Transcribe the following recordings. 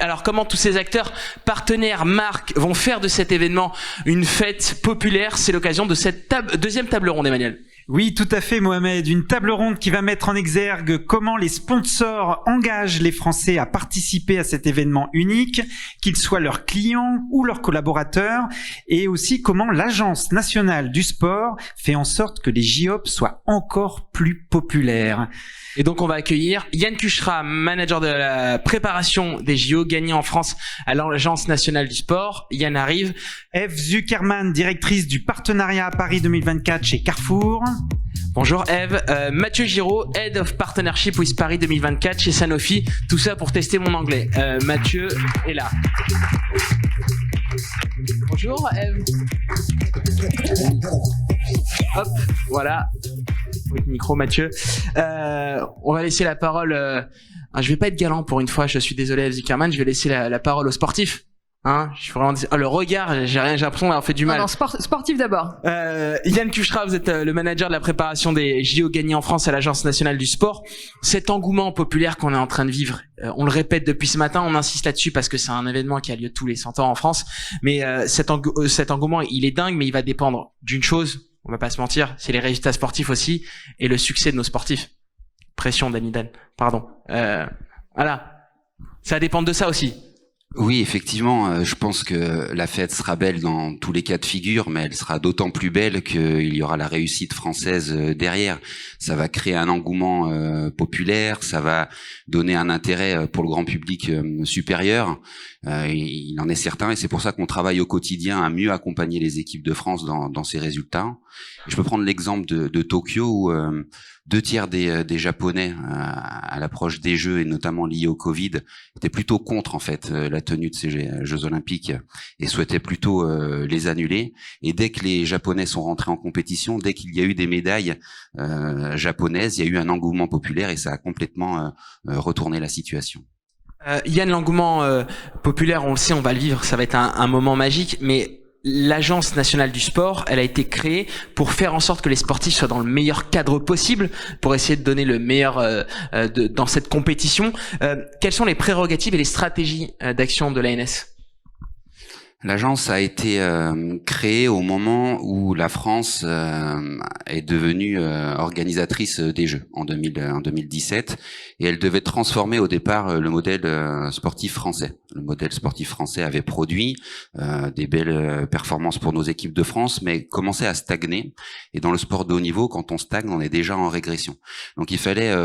Alors comment tous ces acteurs, partenaires, marques vont faire de cet événement une fête populaire? C'est l'occasion de cette deuxième table ronde, Emmanuel. Oui, tout à fait, Mohamed. Une table ronde qui va mettre en exergue comment les sponsors engagent les Français à participer à cet événement unique, qu'ils soient leurs clients ou leurs collaborateurs, et aussi comment l'Agence nationale du sport fait en sorte que les JOP soient encore plus populaires. Et donc on va accueillir Yann Cuchera, manager de la préparation des JO gagnés en France à l'Agence nationale du sport. Yann arrive. Eve Zuckerman, directrice du partenariat à Paris 2024 chez Carrefour. Bonjour Eve. Mathieu Giraud, Head of Partnership with Paris 2024 chez Sanofi. Tout ça pour tester mon anglais. Mathieu est là. Bonjour Eve. Hop, voilà. Avec le micro, Mathieu. On va laisser la parole. Je vais pas être galant pour une fois. Je suis désolé, Eve Zuckerman. Je vais laisser la parole aux sportifs. Je suis vraiment le regard. J'ai l'impression d'avoir fait du mal. Non, sportif d'abord. Yann Cuchera, vous êtes le manager de la préparation des JO gagnés en France à l'Agence nationale du sport. Cet engouement populaire qu'on est en train de vivre, on le répète depuis ce matin, on insiste là-dessus parce que c'est un événement qui a lieu tous les 100 ans en France. Mais cet engouement, il est dingue, mais il va dépendre d'une chose. On va pas se mentir, c'est les résultats sportifs aussi et le succès de nos sportifs. Pression, Danidal. Pardon. Voilà. Ça va dépendre de ça aussi. Oui, effectivement, je pense que la fête sera belle dans tous les cas de figure, mais elle sera d'autant plus belle qu'il y aura la réussite française derrière. Ça va créer un engouement populaire, ça va donner un intérêt pour le grand public supérieur. Il en est certain, et c'est pour ça qu'on travaille au quotidien à mieux accompagner les équipes de France dans ces résultats. Je peux prendre l'exemple de Tokyo où 2/3 des Japonais à l'approche des Jeux et notamment liés au Covid étaient plutôt contre en fait la tenue de ces Jeux Olympiques et souhaitaient plutôt les annuler. Et dès que les Japonais sont rentrés en compétition, dès qu'il y a eu des médailles japonaises, il y a eu un engouement populaire et ça a complètement retourné la situation. Yann, l'engouement populaire, on le sait, on va le vivre, ça va être un moment magique, mais l'Agence nationale du sport, elle a été créée pour faire en sorte que les sportifs soient dans le meilleur cadre possible, pour essayer de donner le meilleur dans cette compétition. Quelles sont les prérogatives et les stratégies d'action de l'ANS ? L'agence a été créée au moment où la France est devenue organisatrice des Jeux en 2017 et elle devait transformer au départ le modèle sportif français. Le modèle sportif français avait produit des belles performances pour nos équipes de France, mais commençait à stagner. Et dans le sport de haut niveau, quand on stagne, on est déjà en régression. Donc il fallait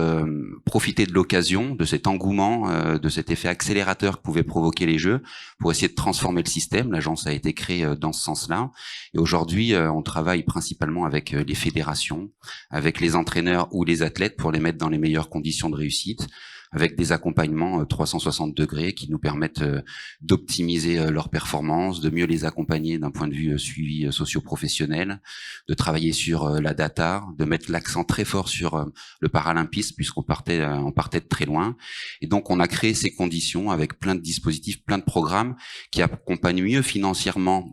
profiter de l'occasion, de cet engouement, de cet effet accélérateur que pouvaient provoquer les Jeux pour essayer de transformer le système. L'agence a été créée dans ce sens-là. Et aujourd'hui, on travaille principalement avec les fédérations, avec les entraîneurs ou les athlètes pour les mettre dans les meilleures conditions de réussite, avec des accompagnements 360 degrés qui nous permettent d'optimiser leurs performances, de mieux les accompagner d'un point de vue suivi socio-professionnel, de travailler sur la data, de mettre l'accent très fort sur le paralympisme puisqu'on partait de très loin. Et donc on a créé ces conditions avec plein de dispositifs, plein de programmes qui accompagnent mieux financièrement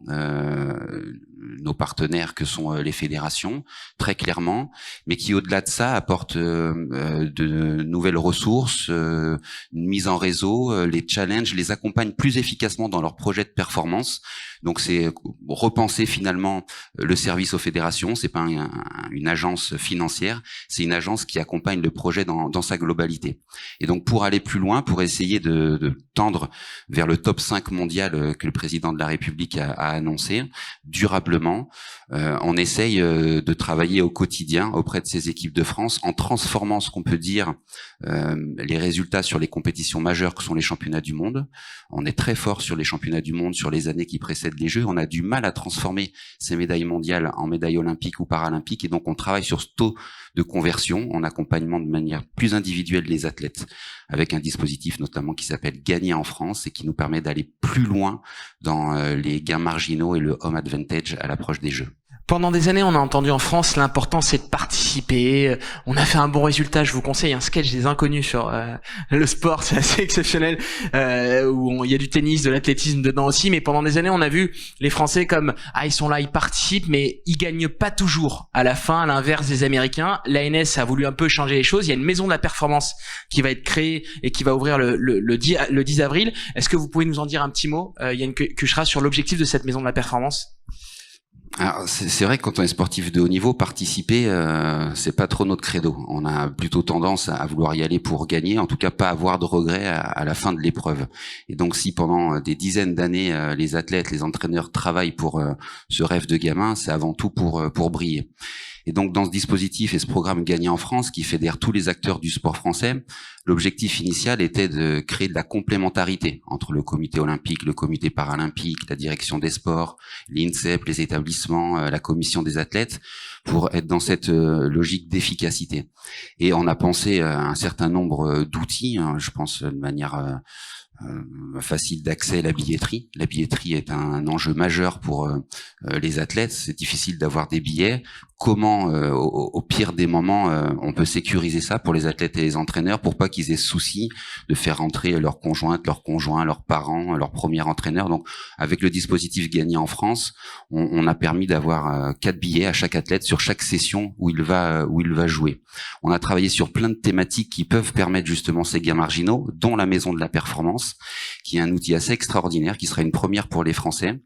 nos partenaires que sont les fédérations, très clairement, mais qui au-delà de ça apportent de nouvelles ressources, une mise en réseau, les challenge, les accompagne plus efficacement dans leurs projets de performance. Donc c'est repenser finalement le service aux fédérations. C'est pas une agence financière, c'est une agence qui accompagne le projet dans sa globalité. Et donc pour aller plus loin, pour essayer de tendre vers le top 5 mondial que le président de la République a annoncé durablement, on essaye de travailler au quotidien auprès de ces équipes de France en transformant ce qu'on peut dire les résultats sur les compétitions majeures que sont les championnats du monde. On est très fort sur les championnats du monde sur les années qui précèdent les Jeux. On a du mal à transformer ces médailles mondiales en médailles olympiques ou paralympiques et donc on travaille sur ce taux de conversion en accompagnement de manière plus individuelle les athlètes avec un dispositif notamment qui s'appelle Gagner en France et qui nous permet d'aller plus loin dans les gains marginaux et le home advantage à l'approche des Jeux. Pendant des années, on a entendu en France l'important c'est de participer. On a fait un bon résultat. Je vous conseille un sketch des inconnus sur le sport, c'est assez exceptionnel, où il y a du tennis, de l'athlétisme dedans aussi. Mais pendant des années, on a vu les Français comme ils sont là, ils participent, mais ils gagnent pas toujours. À la fin, à l'inverse des Américains, l'ANS a voulu un peu changer les choses. Il y a une maison de la performance qui va être créée et qui va ouvrir le 10 avril. Est-ce que vous pouvez nous en dire un petit mot, Yann Cucherat, sur l'objectif de cette maison de la performance? Alors, c'est vrai que quand on est sportif de haut niveau, participer, c'est pas trop notre credo. On a plutôt tendance à vouloir y aller pour gagner, en tout cas pas avoir de regrets à la fin de l'épreuve. Et donc si pendant des dizaines d'années, les athlètes, les entraîneurs travaillent pour ce rêve de gamin, c'est avant tout pour briller. Et donc dans ce dispositif et ce programme Gagner en France qui fédère tous les acteurs du sport français, l'objectif initial était de créer de la complémentarité entre le comité olympique, le comité paralympique, la direction des sports, l'INSEP, les établissements, la commission des athlètes, pour être dans cette logique d'efficacité. Et on a pensé à un certain nombre d'outils, je pense de manière facile d'accès, la billetterie. La billetterie est un enjeu majeur pour les athlètes. C'est difficile d'avoir des billets. Comment, au pire des moments, on peut sécuriser ça pour les athlètes et les entraîneurs pour pas qu'ils aient souci de faire rentrer leur conjointe, leur conjoint, leurs parents, leur premier entraîneur. Donc, avec le dispositif Gagner en France, on a permis d'avoir 4 billets à chaque athlète sur chaque session où il va jouer. On a travaillé sur plein de thématiques qui peuvent permettre justement ces gains marginaux, dont la maison de la performance, qui est un outil assez extraordinaire, qui sera une première pour les Français,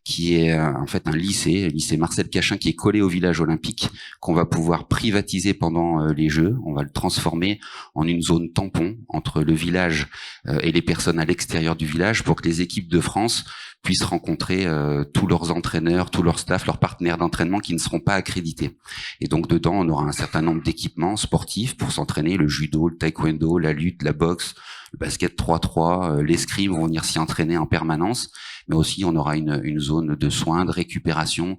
qui est en fait un lycée, le lycée Marcel Cachin, qui est collé au village olympique, qu'on va pouvoir privatiser pendant les Jeux. On va le transformer en une zone tampon entre le village et les personnes à l'extérieur du village pour que les équipes de France puissent rencontrer tous leurs entraîneurs, tous leurs staffs, leurs partenaires d'entraînement qui ne seront pas accrédités. Et donc dedans, on aura un certain nombre d'équipements sportifs pour s'entraîner, le judo, le taekwondo, la lutte, la boxe, le basket 3-3, l'escrime vont venir s'y entraîner en permanence, mais aussi on aura une zone de soins, de récupération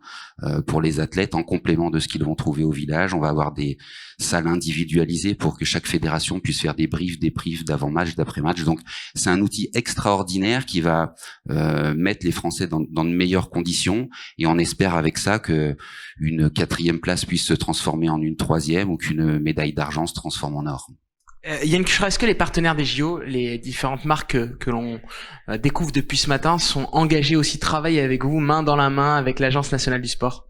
pour les athlètes en complément de ce qu'ils vont trouver au village. On va avoir des salles individualisées pour que chaque fédération puisse faire des briefs, d'avant-match, d'après-match. Donc c'est un outil extraordinaire qui va mettre les Français dans de meilleures conditions, et on espère avec ça que une 4e place puisse se transformer en une 3e ou qu'une médaille d'argent se transforme en or. Yann Cucherat, est-ce que les partenaires des JO, les différentes marques que l'on découvre depuis ce matin, sont engagés aussi, travaillent avec vous, main dans la main, avec l'Agence nationale du sport?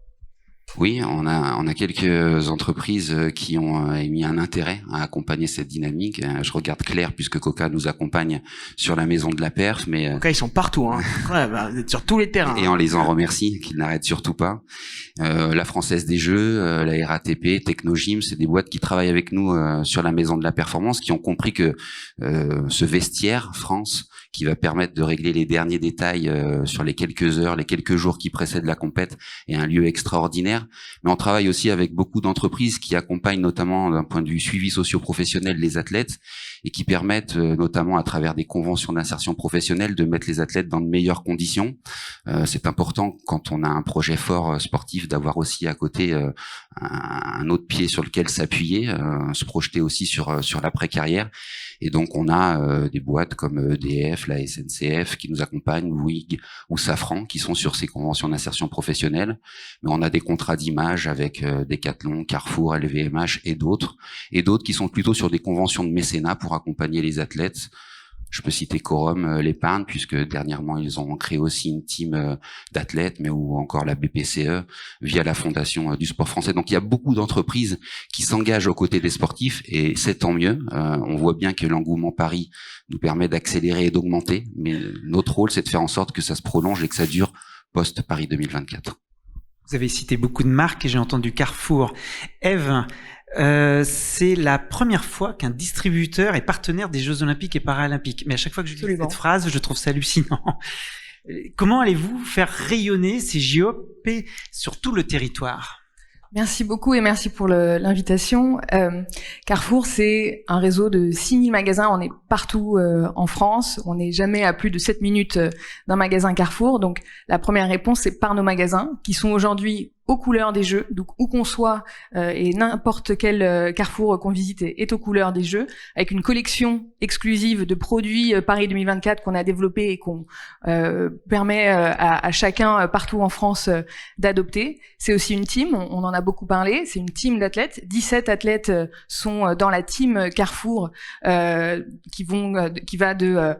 Oui, on a quelques entreprises qui ont émis un intérêt à accompagner cette dynamique. Je regarde Claire puisque Coca nous accompagne sur la maison de la perf, mais Coca, ils sont partout, hein. Ouais, vous êtes sur tous les terrains. Et on les en remercie, qu'ils n'arrêtent surtout pas. La Française des Jeux, la RATP, Technogym, c'est des boîtes qui travaillent avec nous sur la maison de la performance, qui ont compris que ce vestiaire France, qui va permettre de régler les derniers détails sur les quelques heures, les quelques jours qui précèdent la compète, est un lieu extraordinaire. Mais on travaille aussi avec beaucoup d'entreprises qui accompagnent notamment d'un point de vue suivi socio-professionnel les athlètes et qui permettent notamment à travers des conventions d'insertion professionnelle de mettre les athlètes dans de meilleures conditions. C'est important quand on a un projet fort sportif d'avoir aussi à côté un autre pied sur lequel s'appuyer, se projeter aussi sur l'après-carrière. Et donc on a des boîtes comme EDF, la SNCF qui nous accompagnent, Bouygues ou Safran qui sont sur ces conventions d'insertion professionnelle. Mais on a des contrats d'image avec Decathlon, Carrefour, LVMH et d'autres qui sont plutôt sur des conventions de mécénat pour accompagner les athlètes. Je peux citer Corum, l'épargne, puisque dernièrement ils ont créé aussi une team d'athlètes, mais ou encore la BPCE via la Fondation du sport français. Donc il y a beaucoup d'entreprises qui s'engagent aux côtés des sportifs et c'est tant mieux. On voit bien que l'engouement Paris nous permet d'accélérer et d'augmenter, mais notre rôle c'est de faire en sorte que ça se prolonge et que ça dure post-Paris 2024. Vous avez cité beaucoup de marques et j'ai entendu Carrefour. Ève, c'est la première fois qu'un distributeur est partenaire des Jeux Olympiques et Paralympiques. Mais à chaque fois que je lis cette phrase, je trouve ça hallucinant. Comment allez-vous faire rayonner ces JOP sur tout le territoire ? Merci beaucoup et merci pour l'invitation. Carrefour, c'est un réseau de 6000 magasins. On est partout en France. On n'est jamais à plus de 7 minutes d'un magasin Carrefour. Donc, la première réponse, c'est par nos magasins qui sont aujourd'hui aux couleurs des jeux, donc où qu'on soit et n'importe quel carrefour qu'on visite est aux couleurs des jeux, avec une collection exclusive de produits Paris 2024 qu'on a développé et qu'on permet à chacun partout en France d'adopter. C'est aussi une team, on en a beaucoup parlé, c'est une team d'athlètes. 17 athlètes sont dans la team Carrefour qui va de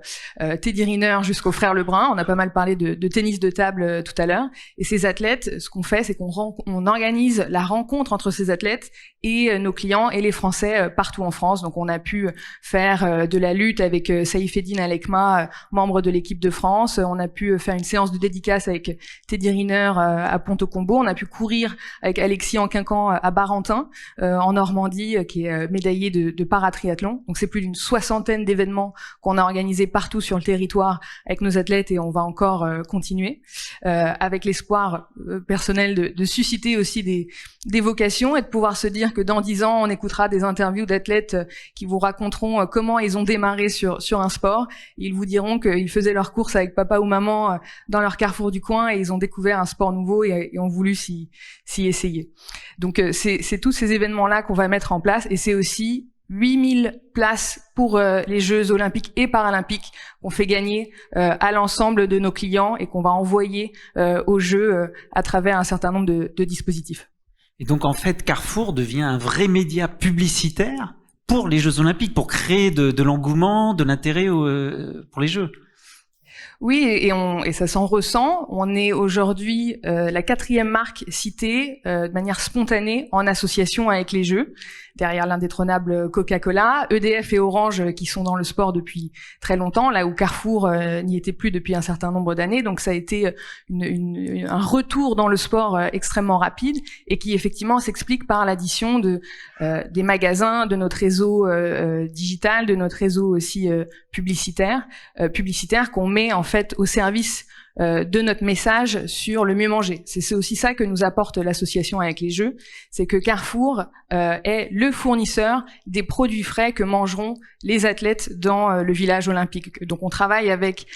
Teddy Riner jusqu'au frère Lebrun. On a pas mal parlé de tennis de table tout à l'heure. Et ces athlètes, ce qu'on fait, c'est qu'on organise la rencontre entre ces athlètes et nos clients et les Français partout en France. Donc on a pu faire de la lutte avec Saïfeddine Alekma, membre de l'équipe de France. On a pu faire une séance de dédicace avec Teddy Riner à Ponto-Combo. On a pu courir avec Alexis Anquincan à Barentin, en Normandie, qui est médaillé de paratriathlon. Donc c'est plus d'une 60aine d'événements qu'on a organisés partout sur le territoire avec nos athlètes et on va encore continuer avec l'espoir personnel de susciter aussi des vocations et de pouvoir se dire que dans 10 ans, on écoutera des interviews d'athlètes qui vous raconteront comment ils ont démarré sur un sport. Ils vous diront qu'ils faisaient leurs courses avec papa ou maman dans leur carrefour du coin et ils ont découvert un sport nouveau et ont voulu s'y essayer. Donc c'est tous ces événements-là qu'on va mettre en place et c'est aussi 8000 places pour les Jeux olympiques et paralympiques qu'on fait gagner à l'ensemble de nos clients et qu'on va envoyer aux Jeux à travers un certain nombre de dispositifs. Et donc en fait, Carrefour devient un vrai média publicitaire pour les Jeux olympiques, pour créer de l'engouement, de l'intérêt pour les Jeux. Oui, et ça s'en ressent. On est aujourd'hui la 4e marque citée de manière spontanée en association avec les Jeux, derrière l'indétrônable Coca-Cola, EDF et Orange qui sont dans le sport depuis très longtemps, là où Carrefour n'y était plus depuis un certain nombre d'années. Donc ça a été un retour dans le sport extrêmement rapide et qui effectivement s'explique par l'addition des magasins, de notre réseau digital, de notre réseau aussi publicitaire qu'on met en fait au service de notre message sur le mieux manger. C'est aussi ça que nous apporte l'association avec les Jeux, c'est que Carrefour est le fournisseur des produits frais que mangeront les athlètes dans le village olympique. Donc on travaille avec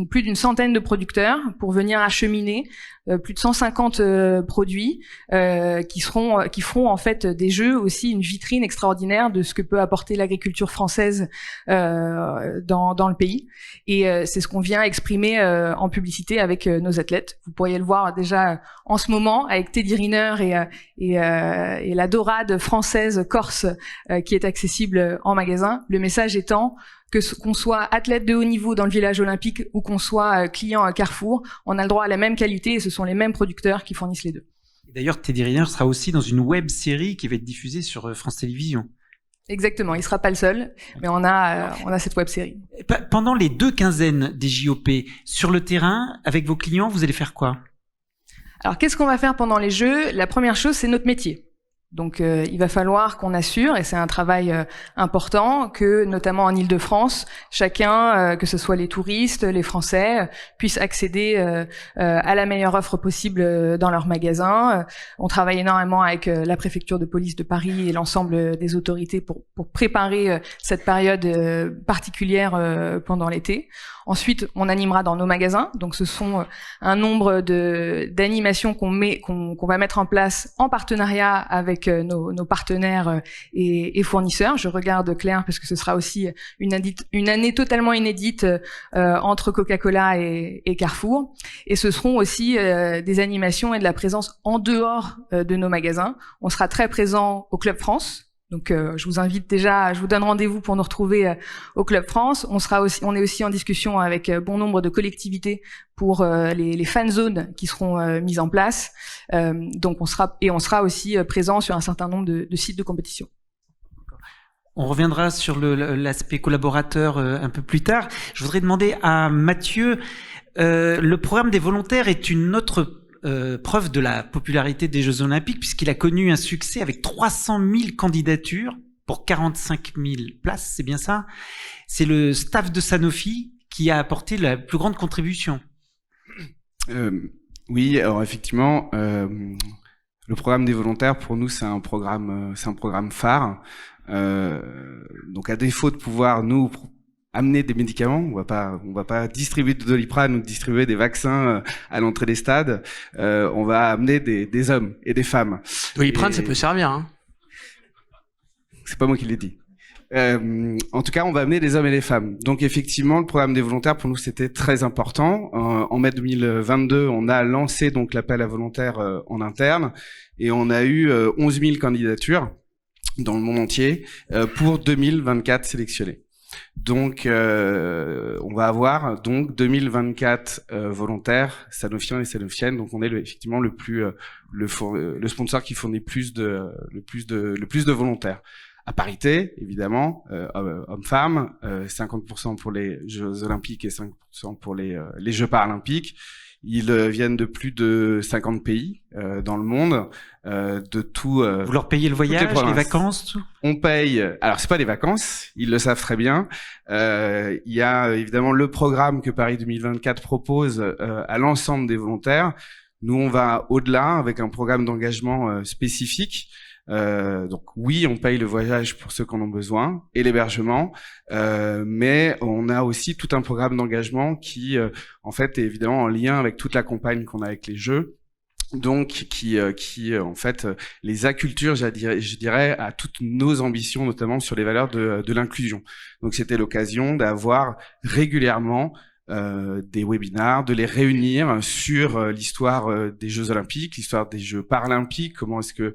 plus d'une centaine de producteurs pour venir acheminer plus de 150 produits qui feront en fait des Jeux aussi une vitrine extraordinaire de ce que peut apporter l'agriculture française dans le pays. Et c'est ce qu'on vient exprimer en publicité avec nos athlètes. Vous pourriez le voir déjà en ce moment avec Teddy Riner et la dorade française corse qui est accessible en magasin. Le message étant qu'on soit athlète de haut niveau dans le village olympique ou qu'on soit client à Carrefour, on a le droit à la même qualité et ce sont les mêmes producteurs qui fournissent les deux. D'ailleurs, Teddy Riner sera aussi dans une web série qui va être diffusée sur France Télévisions. Exactement, il sera pas le seul, mais on a cette web série. Pendant les 2 quinzaines des JOP, sur le terrain, avec vos clients, vous allez faire quoi? Alors, qu'est-ce qu'on va faire pendant les Jeux? La première chose, c'est notre métier. Donc il va falloir qu'on assure, et c'est un travail important, que notamment en Île-de-France, chacun, que ce soit les touristes, les Français, puissent accéder à la meilleure offre possible dans leur magasin. On travaille énormément avec la préfecture de police de Paris et l'ensemble des autorités pour préparer cette période particulière pendant l'été. Ensuite, on animera dans nos magasins. Donc ce sont un nombre d'animations qu'on va mettre en place en partenariat avec nos partenaires et fournisseurs. Je regarde Claire parce que ce sera aussi une année totalement inédite entre Coca-Cola et Carrefour. Et ce seront aussi des animations et de la présence en dehors de nos magasins. On sera très présent au Club France. Donc je vous donne rendez-vous pour nous retrouver au Club France. On est aussi en discussion avec bon nombre de collectivités pour les fan zones qui seront mises en place. Donc on sera aussi présent sur un certain nombre de sites de compétition. On reviendra sur l'aspect collaborateur un peu plus tard. Je voudrais demander à Mathieu, le programme des volontaires est une autre preuve de la popularité des Jeux Olympiques puisqu'il a connu un succès avec 300 000 candidatures pour 45 000 places, c'est bien ça? C'est le staff de Sanofi qui a apporté la plus grande contribution. Oui, alors effectivement, le programme des volontaires pour nous c'est un programme phare. Donc à défaut de pouvoir nous amener des médicaments, on va pas distribuer de Doliprane ou distribuer des vaccins à l'entrée des stades. On va amener des hommes et des femmes. Doliprane, Et ça peut servir, hein. c'est pas moi qui l'ai dit. En tout cas, on va amener des hommes et des femmes. Donc effectivement, le programme des volontaires pour nous c'était très important. En mai 2022, on a lancé donc l'appel à volontaires en interne et on a eu 11 000 candidatures dans le monde entier pour 2024 sélectionnés. Donc on va avoir donc 2024 volontaires sanofiens et sanofiennes. Donc on est effectivement le sponsor qui fournit le plus de volontaires. À parité, évidemment, hommes-femmes, 50% pour les Jeux Olympiques et 5% pour les Jeux Paralympiques. Ils viennent de plus de 50 pays dans le monde, de tout. Vous leur payez le voyage, les vacances, tout ? On paye. Alors c'est pas des vacances, ils le savent très bien. Il y a évidemment le programme que Paris 2024 propose à l'ensemble des volontaires. Nous, on va au-delà avec un programme d'engagement spécifique. Donc oui, on paye le voyage pour ceux qui en ont besoin et l'hébergement, mais on a aussi tout un programme d'engagement qui, en fait, est évidemment en lien avec toute la campagne qu'on a avec les Jeux. Donc, qui en fait les acculture, je dirais, à toutes nos ambitions, notamment sur les valeurs de l'inclusion. Donc, c'était l'occasion d'avoir régulièrement des webinars, de les réunir sur l'histoire des Jeux Olympiques, l'histoire des Jeux Paralympiques, comment est-ce que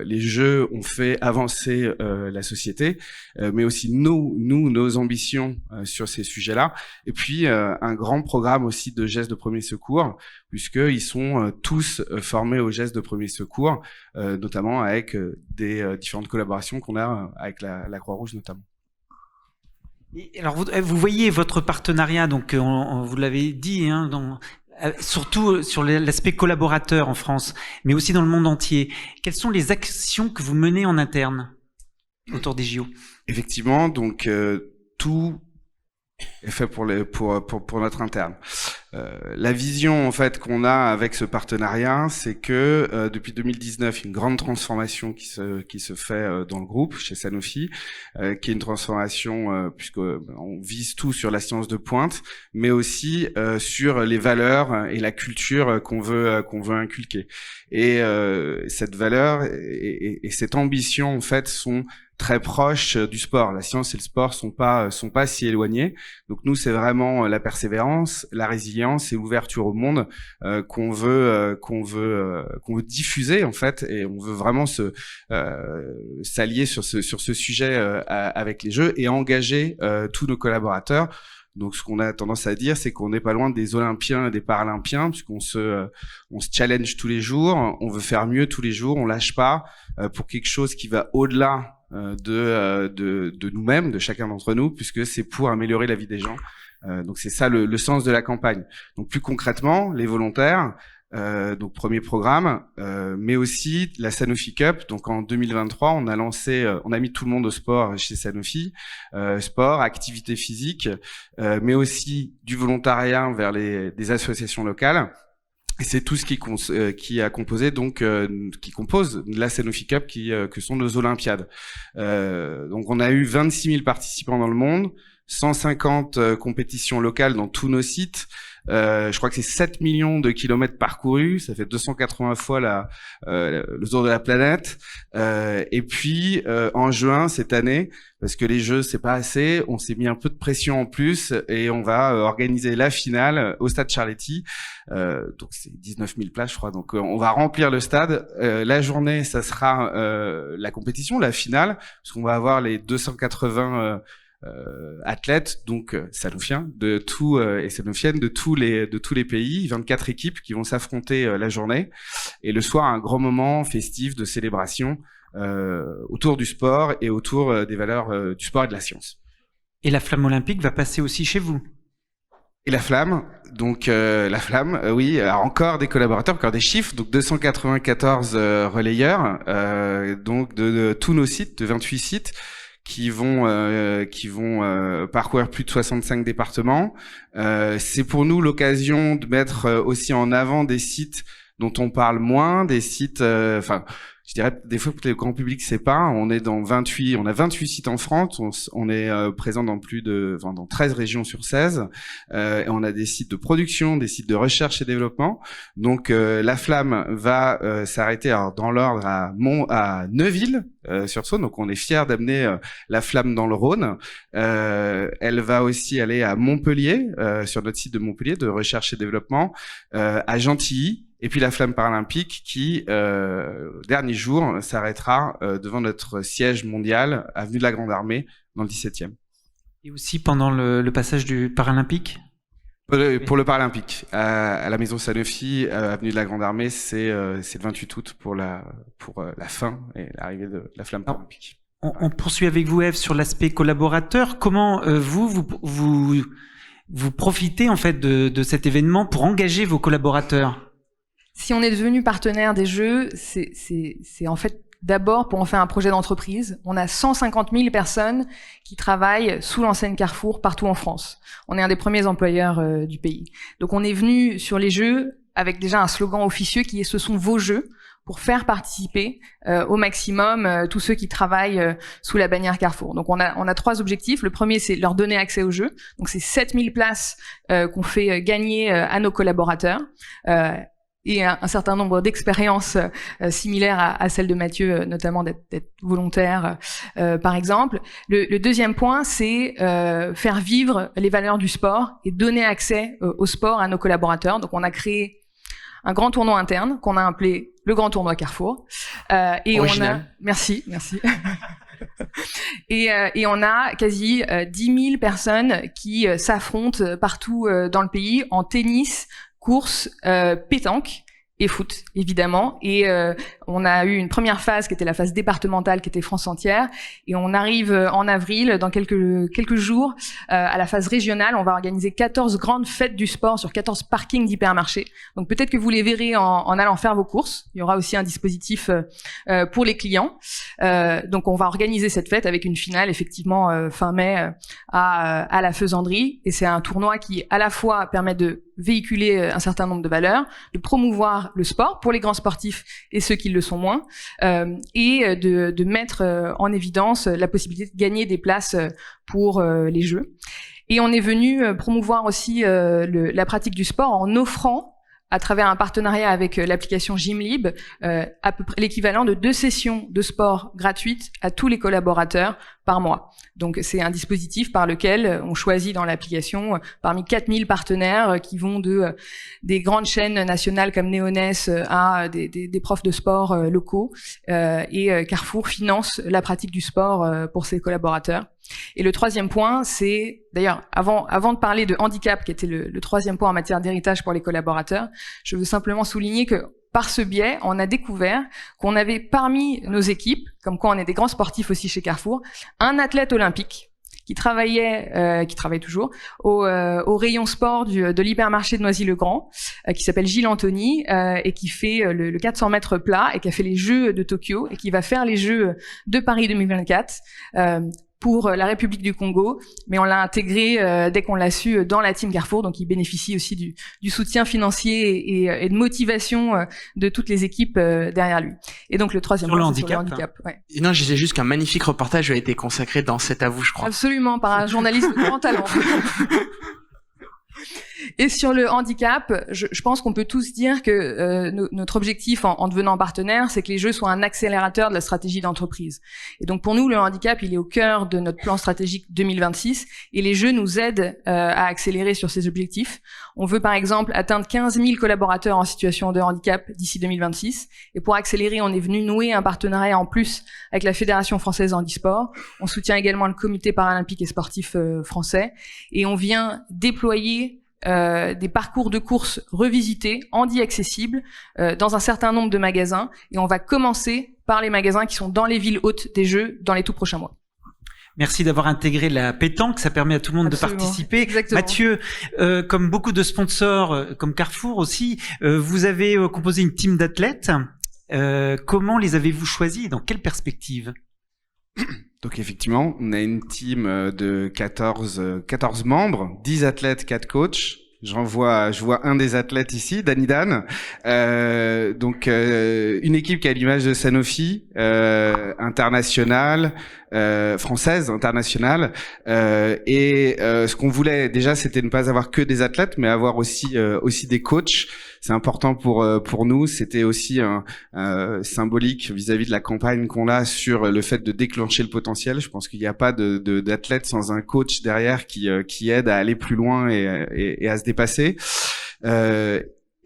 les Jeux ont fait avancer la société, mais aussi nos ambitions sur ces sujets-là. Et puis un grand programme aussi de gestes de premier secours, puisqu'ils sont tous formés aux gestes de premier secours, notamment avec des différentes collaborations qu'on a avec la Croix-Rouge notamment. Et alors vous voyez votre partenariat, donc vous l'avez dit, hein, surtout sur l'aspect collaborateur en France, mais aussi dans le monde entier. Quelles sont les actions que vous menez en interne autour des JO ? Effectivement, donc tout est fait pour notre interne. La vision en fait qu'on a avec ce partenariat, c'est que depuis 2019, une grande transformation qui se fait dans le groupe chez Sanofi, qui est une transformation puisque on vise tout sur la science de pointe, mais aussi sur les valeurs et la culture qu'on veut inculquer. Et cette valeur et cette ambition en fait sont très proches du sport. La science et le sport sont pas si éloignés. Donc nous, c'est vraiment la persévérance, la résilience et l'ouverture au monde qu'on veut diffuser en fait, et on veut vraiment s'allier sur ce sujet avec les Jeux et engager tous nos collaborateurs. Donc, ce qu'on a tendance à dire, c'est qu'on n'est pas loin des Olympiens et des Paralympiens, puisqu'on se challenge tous les jours, on veut faire mieux tous les jours, on lâche pas pour quelque chose qui va au-delà de nous-mêmes, de chacun d'entre nous, puisque c'est pour améliorer la vie des gens. Donc, c'est ça le sens de la campagne. Donc, plus concrètement, les volontaires. Donc premier programme, mais aussi la Sanofi Cup. Donc en 2023, on a mis tout le monde au sport chez Sanofi, sport, activité physique, mais aussi du volontariat vers des associations locales. Et c'est tout ce qui a composé donc qui compose la Sanofi Cup, que sont nos Olympiades. Donc on a eu 26 000 participants dans le monde, 150 compétitions locales dans tous nos sites. Je crois que c'est 7 millions de kilomètres parcourus, ça fait 280 fois le tour de la planète. Et puis en juin cette année, parce que les Jeux c'est pas assez, on s'est mis un peu de pression en plus et on va organiser la finale au stade Charletti. Donc c'est 19 000 places, je crois. Donc on va remplir le stade. La journée, ça sera la compétition, la finale, parce qu'on va avoir les 280 athlètes, donc sanofiens et sanofiennes de tous les pays, 24 équipes qui vont s'affronter la journée, et le soir un grand moment festif de célébration autour du sport et autour des valeurs du sport et de la science. Et la flamme olympique va passer aussi chez vous. Et la flamme, donc oui, alors encore des collaborateurs, encore des chiffres, donc 294 relayeurs, donc de tous nos sites, de 28 sites, qui vont parcourir plus de 65 départements. C'est pour nous l'occasion de mettre aussi en avant des sites dont on parle moins, des sites, je dirais des fois que le grand public sait pas, on est dans 28, on a 28 sites en France, on est présent dans dans 13 régions sur 16, et on a des sites de production, des sites de recherche et développement. Donc la flamme va s'arrêter dans l'ordre à Neuville sur Saône, donc on est fiers d'amener la flamme dans le Rhône. Elle va aussi aller à Montpellier, sur notre site de Montpellier de recherche et développement, à Gentilly. Et puis la flamme paralympique qui, dernier jour, s'arrêtera devant notre siège mondial, avenue de la Grande Armée, dans le 17e. Et aussi pendant le passage du Paralympique ? Pour le Paralympique, à la Maison Sanofi, avenue de la Grande Armée, c'est le 28 août pour la fin et l'arrivée de la flamme paralympique. On poursuit avec vous, Ève, sur l'aspect collaborateur. Comment vous profitez en fait de cet événement pour engager vos collaborateurs ? Si on est devenu partenaire des Jeux, c'est en fait d'abord pour en faire un projet d'entreprise. On a 150 000 personnes qui travaillent sous l'enseigne Carrefour partout en France. On est un des premiers employeurs du pays. Donc on est venu sur les Jeux avec déjà un slogan officieux qui est « Ce sont vos Jeux » pour faire participer au maximum tous ceux qui travaillent sous la bannière Carrefour. Donc on a 3 objectifs. Le premier, c'est leur donner accès aux Jeux. Donc c'est 7000 places qu'on fait gagner à nos collaborateurs. Et un certain nombre d'expériences similaires à celles de Mathieu, notamment d'être volontaire, par exemple. Le deuxième point, c'est faire vivre les valeurs du sport et donner accès au sport à nos collaborateurs. Donc, on a créé un grand tournoi interne qu'on a appelé le Grand Tournoi Carrefour. Et original. on a... Merci. Et on a quasi 10 000 personnes qui s'affrontent partout dans le pays en tennis, course, pétanque et foot, évidemment. Et on a eu une première phase qui était la phase départementale, qui était France entière. Et on arrive en avril, dans quelques jours, à la phase régionale. On va organiser 14 grandes fêtes du sport sur 14 parkings d'hypermarchés. Donc peut-être que vous les verrez en allant faire vos courses. Il y aura aussi un dispositif pour les clients. Donc on va organiser cette fête avec une finale, effectivement, fin mai à la Faisanderie. Et c'est un tournoi qui, à la fois, permet de véhiculer un certain nombre de valeurs, de promouvoir le sport pour les grands sportifs et ceux qui le sont moins, et de mettre en évidence la possibilité de gagner des places pour les Jeux. Et on est venu promouvoir aussi la pratique du sport en offrant, à travers un partenariat avec l'application Gymlib, à peu près l'équivalent de 2 sessions de sport gratuites à tous les collaborateurs par mois. Donc c'est un dispositif par lequel on choisit dans l'application parmi 4000 partenaires qui vont des grandes chaînes nationales comme Néonès à des profs de sport locaux, et Carrefour finance la pratique du sport pour ses collaborateurs. Et le troisième point, c'est, d'ailleurs, avant de parler de handicap, qui était le troisième point en matière d'héritage pour les collaborateurs, je veux simplement souligner que par ce biais, on a découvert qu'on avait parmi nos équipes, comme quoi on est des grands sportifs aussi chez Carrefour, un athlète olympique qui travaille toujours au rayon sport de l'hypermarché de Noisy-le-Grand, qui s'appelle Gilles Anthony, et qui fait le 400 mètres plat et qui a fait les Jeux de Tokyo et qui va faire les Jeux de Paris 2024. Pour la République du Congo, mais on l'a intégré dès qu'on l'a su dans la team Carrefour, donc il bénéficie aussi du soutien financier et de motivation de toutes les équipes derrière lui. Et donc le troisième point, c'est sur le handicap. Ouais. Et non, je disais juste qu'un magnifique reportage a été consacré dans C'est à vous, je crois. Absolument, par un journaliste de grand talent. Et sur le handicap, je pense qu'on peut tous dire que notre objectif en devenant partenaire, c'est que les Jeux soient un accélérateur de la stratégie d'entreprise. Et donc pour nous, le handicap, il est au cœur de notre plan stratégique 2026, et les Jeux nous aident à accélérer sur ces objectifs. On veut par exemple atteindre 15 000 collaborateurs en situation de handicap d'ici 2026. Et pour accélérer, on est venu nouer un partenariat en plus avec la Fédération française handisport. On soutient également le Comité paralympique et sportif français. Et on vient déployer des parcours de courses revisités, handi-accessibles, dans un certain nombre de magasins. Et on va commencer par les magasins qui sont dans les villes hautes des Jeux dans les tout prochains mois. Merci d'avoir intégré la pétanque, ça permet à tout le monde Absolument. De participer. Exactement. Mathieu, comme beaucoup de sponsors, comme Carrefour aussi, vous avez composé une team d'athlètes. Comment les avez-vous choisis et dans quelle perspective ? Donc effectivement, on a une team de 14 membres, 10 athlètes, 4 coachs, je vois un des athlètes ici, Danny Dan. Donc une équipe qui a l'image de Sanofi, internationale, française, internationale. Et ce qu'on voulait déjà, c'était ne pas avoir que des athlètes, mais avoir aussi des coachs. C'est important pour nous. C'était aussi symbolique vis-à-vis de la campagne qu'on a sur le fait de déclencher le potentiel. Je pense qu'il n'y a pas d'athlète sans un coach derrière qui aide à aller plus loin et à se dépasser.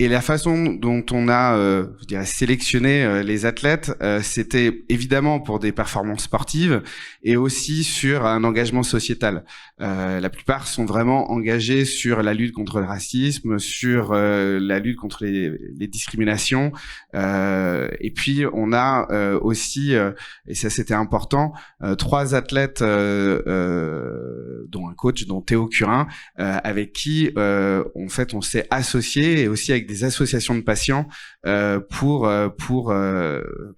Et la façon dont on a, je dirais, sélectionné les athlètes, c'était évidemment pour des performances sportives et aussi sur un engagement sociétal. La plupart sont vraiment engagés sur la lutte contre le racisme, sur la lutte contre les discriminations. Et puis on a aussi, et ça c'était important, 3 athlètes, dont un coach, dont Théo Curin, avec qui en fait on s'est associé, et aussi avec des associations de patients pour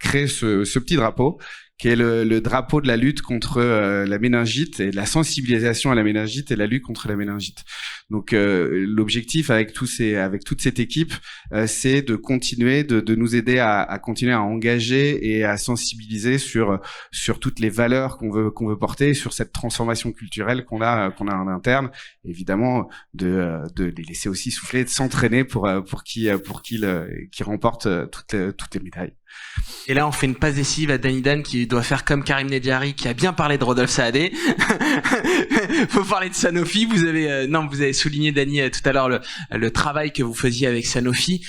créer ce petit drapeau qui est le drapeau de la lutte contre la méningite et de la sensibilisation à la méningite et la lutte contre la méningite. Donc l'objectif avec toute cette équipe, c'est de continuer de nous aider à continuer à engager et à sensibiliser sur toutes les valeurs qu'on veut porter, sur cette transformation culturelle qu'on a en interne. Évidemment, de les laisser aussi souffler, de s'entraîner pour qu'ils remportent toutes les médailles. Et là, on fait une passe décisive à Danny Dan qui doit faire comme Karim Nediari qui a bien parlé de Rodolphe Saadé. Faut parler de Sanofi. Vous avez souligné, Danny, tout à l'heure le travail que vous faisiez avec Sanofi.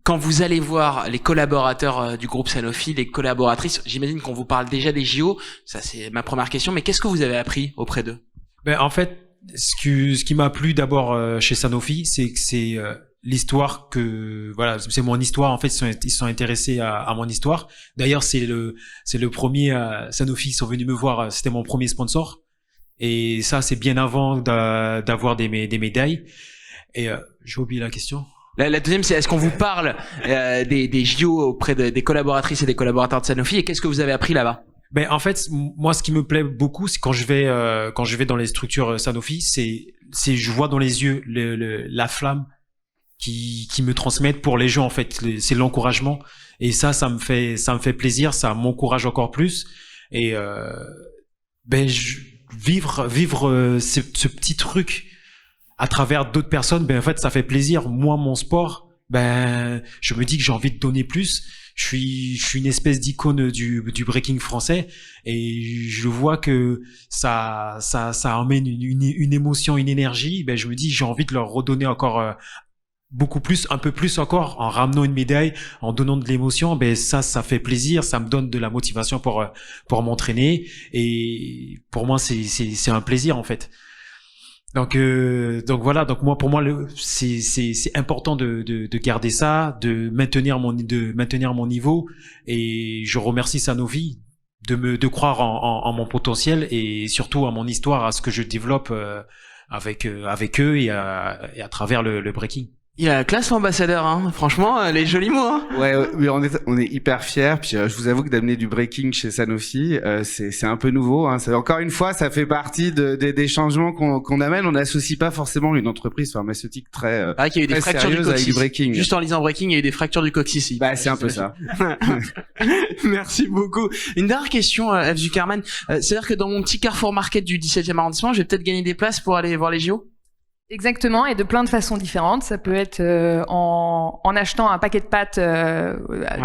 Quand vous allez voir les collaborateurs du groupe Sanofi, les collaboratrices, j'imagine qu'on vous parle déjà des JO. Ça, c'est ma première question. Mais qu'est-ce que vous avez appris auprès d'eux? En fait, ce qui m'a plu d'abord chez Sanofi, c'est que c'est l'histoire c'est mon histoire. En fait, ils sont intéressés à mon histoire. D'ailleurs, c'est le premier Sanofi, ils sont venus me voir. C'était mon premier sponsor. Et ça, c'est bien avant d'avoir des médailles. Et j'ai oublié la question. La deuxième, c'est est-ce qu'on vous parle des JO auprès des collaboratrices et des collaborateurs de Sanofi, et qu'est-ce que vous avez appris là-bas? En fait, moi, ce qui me plaît beaucoup, c'est quand je vais dans les structures Sanofi, c'est je vois dans les yeux la flamme qui me transmettent pour les gens, en fait. C'est l'encouragement. Et ça me fait plaisir, ça m'encourage encore plus. Et vivre ce petit truc à travers d'autres personnes, en fait, ça fait plaisir. Moi, mon sport, je me dis que j'ai envie de donner plus. Je suis une espèce d'icône du breaking français, et je vois que ça emmène une émotion, une énergie. Je me dis, j'ai envie de leur redonner encore beaucoup plus, un peu plus encore, en ramenant une médaille, en donnant de l'émotion. Ça fait plaisir, ça me donne de la motivation pour m'entraîner, et pour moi c'est un plaisir, en fait. Donc voilà, donc pour moi c'est important de garder ça, de maintenir mon niveau, et je remercie Sanofi de croire en mon potentiel, et surtout à mon histoire, à ce que je développe avec eux et à travers le breaking. Il a la classe, l'ambassadeur, hein. Franchement, les jolis mots, hein. Ouais, on est hyper fiers. Puis je vous avoue que d'amener du breaking chez Sanofi, c'est un peu nouveau, hein. Encore une fois, ça fait partie des changements qu'on amène. On n'associe pas forcément une entreprise pharmaceutique très qu'il y a eu des fractures du coccyx. Avec du breaking. Juste en lisant breaking, il y a eu des fractures du coccyx ici. C'est un peu ça. Merci beaucoup. Une dernière question, F. Zuckerman. C'est-à-dire que dans mon petit Carrefour Market du 17e arrondissement, je vais peut-être gagner des places pour aller voir les JO? Exactement, et de plein de façons différentes. Ça peut être en achetant un paquet de pâtes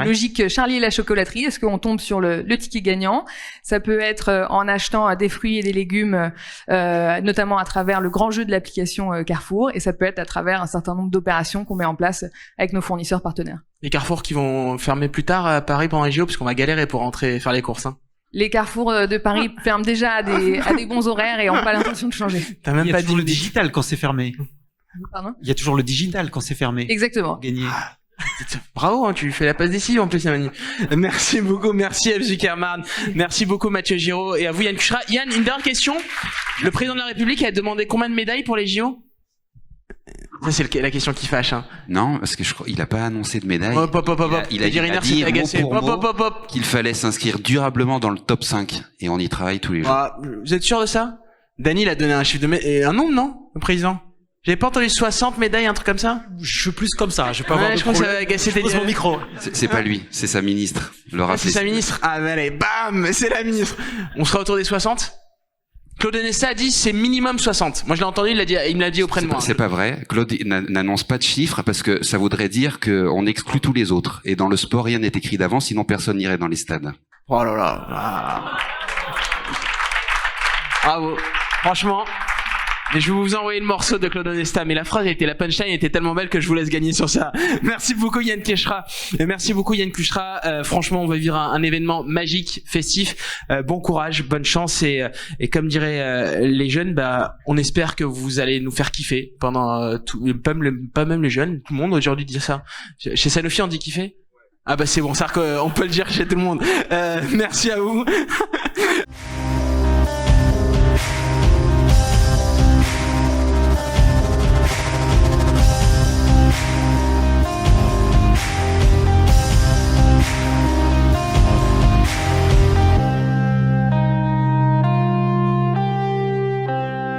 logique Charlie et la chocolaterie, est-ce qu'on tombe sur le ticket gagnant. Ça peut être en achetant des fruits et des légumes, notamment à travers le grand jeu de l'application Carrefour, et ça peut être à travers un certain nombre d'opérations qu'on met en place avec nos fournisseurs partenaires. Les Carrefour qui vont fermer plus tard à Paris pendant les JO, parce qu'on va galérer pour rentrer faire les courses, hein. Les Carrefours de Paris ferment déjà à des bons horaires et n'ont pas l'intention de changer. T'as même pas dit le digital quand c'est fermé. Pardon ? Il y a toujours le digital quand c'est fermé. Exactement. Gagner. Bravo, hein, tu fais la passe décisive en plus, Manu. Merci beaucoup, merci F. Zuckerman, merci beaucoup Mathieu Giraud, et à vous Yann Cucherat. Yann, une dernière question. Le président de la République a demandé combien de médailles pour les JO ? Ça, c'est la question qui fâche, hein. Non, parce que je crois, il a pas annoncé de médaille. Il a dit qu'il fallait s'inscrire durablement dans le top 5. Et on y travaille tous les jours. Vous êtes sûr de ça? Danny, il a donné un chiffre de un nombre, non? Le président? J'avais pas entendu 60 médailles, un truc comme ça? Je suis plus comme ça. Je vais pas avoir Ouais, de je crois que ça problème. va casser Je pose tes mon micro. C'est pas lui, c'est sa ministre. Le Ah, c'est rappeler. sa ministre. Ah, mais allez, bam, c'est la ministre. On sera autour des 60? Claude Onesta a dit c'est minimum 60. Moi je l'ai entendu, il me l'a dit auprès de moi. C'est pas vrai. Claude n'annonce pas de chiffres parce que ça voudrait dire qu'on exclut tous les autres. Et dans le sport, rien n'est écrit d'avance, sinon personne n'irait dans les stades. Oh là là. Ah. Bravo. Franchement. Mais je vais vous envoyer le morceau de Claude Onesta, mais la phrase la punchline était tellement belle que je vous laisse gagner sur ça. Merci beaucoup Yann Kuchera. Merci beaucoup Yann Kuchera. Franchement, on va vivre un événement magique, festif. Bon courage, bonne chance et comme diraient les jeunes, on espère que vous allez nous faire kiffer pendant pas même les jeunes, tout le monde aujourd'hui dit ça. Chez Sanofi on dit kiffer. Ah c'est bon, ça on peut le dire chez tout le monde. Merci à vous.